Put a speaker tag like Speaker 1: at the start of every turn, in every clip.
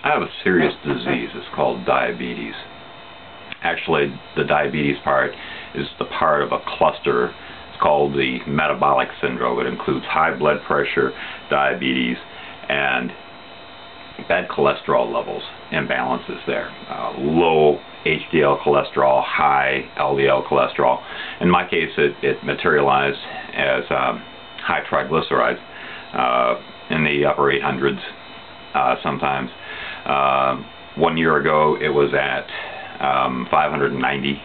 Speaker 1: I have a serious disease. It's called diabetes. Actually, the diabetes part is the part of a cluster. It's called the metabolic syndrome. It includes high blood pressure, diabetes, and bad cholesterol levels, imbalances there. Low HDL cholesterol, high LDL cholesterol. In my case, it materialized as high triglycerides in the upper 800s sometimes. 1 year ago, it was at 590.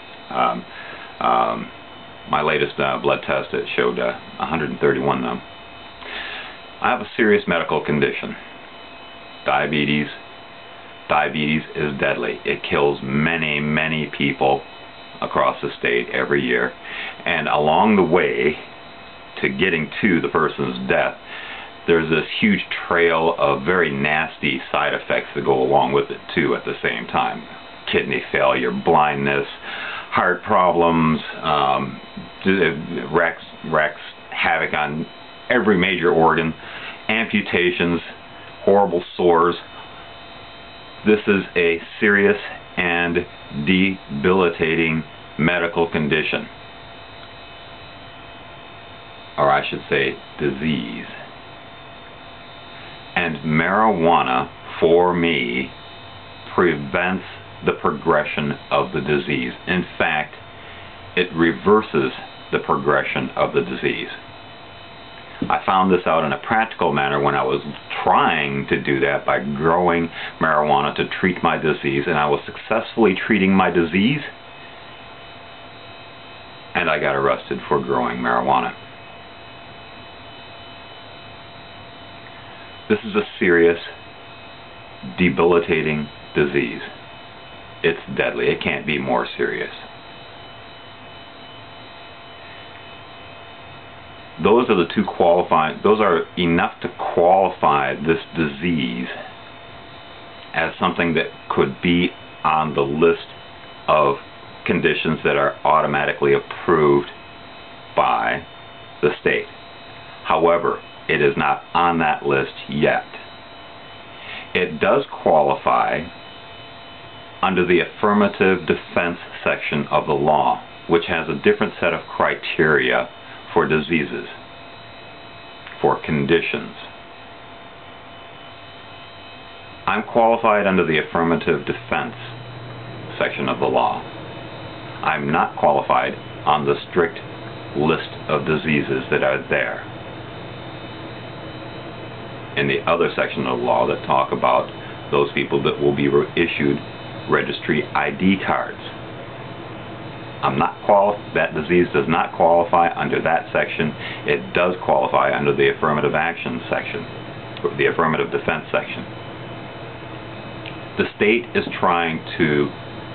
Speaker 1: My latest blood test, it showed 131 now. I have a serious medical condition. Diabetes. Diabetes is deadly. It kills many, many people across the state every year. And along the way to getting to the person's death, there's this huge trail of very nasty side effects that go along with it too at the same time. Kidney failure, blindness, heart problems, wreaks havoc on every major organ, amputations, horrible sores. This is a serious and debilitating medical condition. Or I should say disease. And marijuana, for me, prevents the progression of the disease. In fact, it reverses the progression of the disease. I found this out in a practical manner when I was trying to do that by growing marijuana to treat my disease, and I was successfully treating my disease, and I got arrested for growing marijuana. This is a serious, debilitating disease. It's deadly. It can't be more serious. Those are the two qualifying, those are enough to qualify this disease as something that could be on the list of conditions that are automatically approved by the state. However, it is not on that list yet. It does qualify under the affirmative defense section of the law, which has a different set of criteria for diseases, for conditions. I'm qualified under the affirmative defense section of the law. I'm not qualified on the strict list of diseases that are there in the other section of the law that talk about those people that will be issued registry ID cards. That disease does not qualify under that section. It does qualify under the affirmative action section, or the affirmative defense section. The state is trying to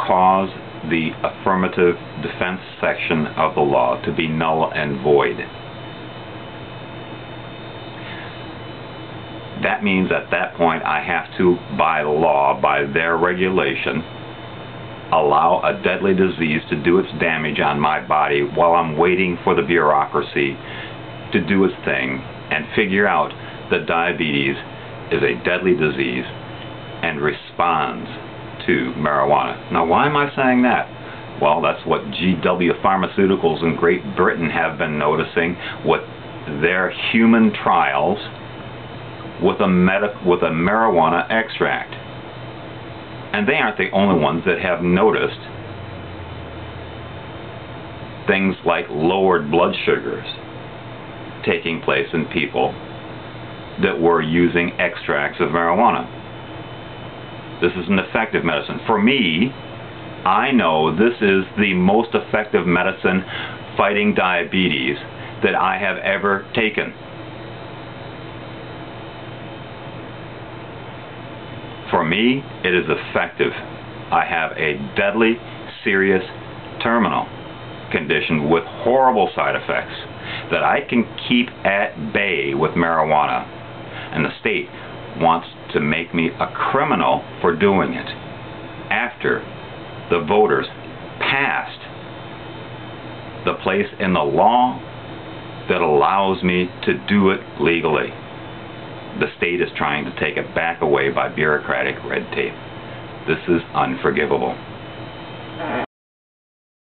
Speaker 1: cause the affirmative defense section of the law to be null and void. That means at that point I have to, by law, by their regulation, allow a deadly disease to do its damage on my body while I'm waiting for the bureaucracy to do its thing and figure out that diabetes is a deadly disease and responds to marijuana. Now, why am I saying that? Well, that's what GW Pharmaceuticals in Great Britain have been noticing with their human trials with a marijuana extract. And they aren't the only ones that have noticed things like lowered blood sugars taking place in people that were using extracts of marijuana. This is an effective medicine. For me, I know this is the most effective medicine fighting diabetes that I have ever taken. For me, it is effective. I have a deadly, serious, terminal condition with horrible side effects that I can keep at bay with marijuana. And the state wants to make me a criminal for doing it after the voters passed the place in the law that allows me to do it legally. the state is trying to take it back away by bureaucratic red tape. This is unforgivable.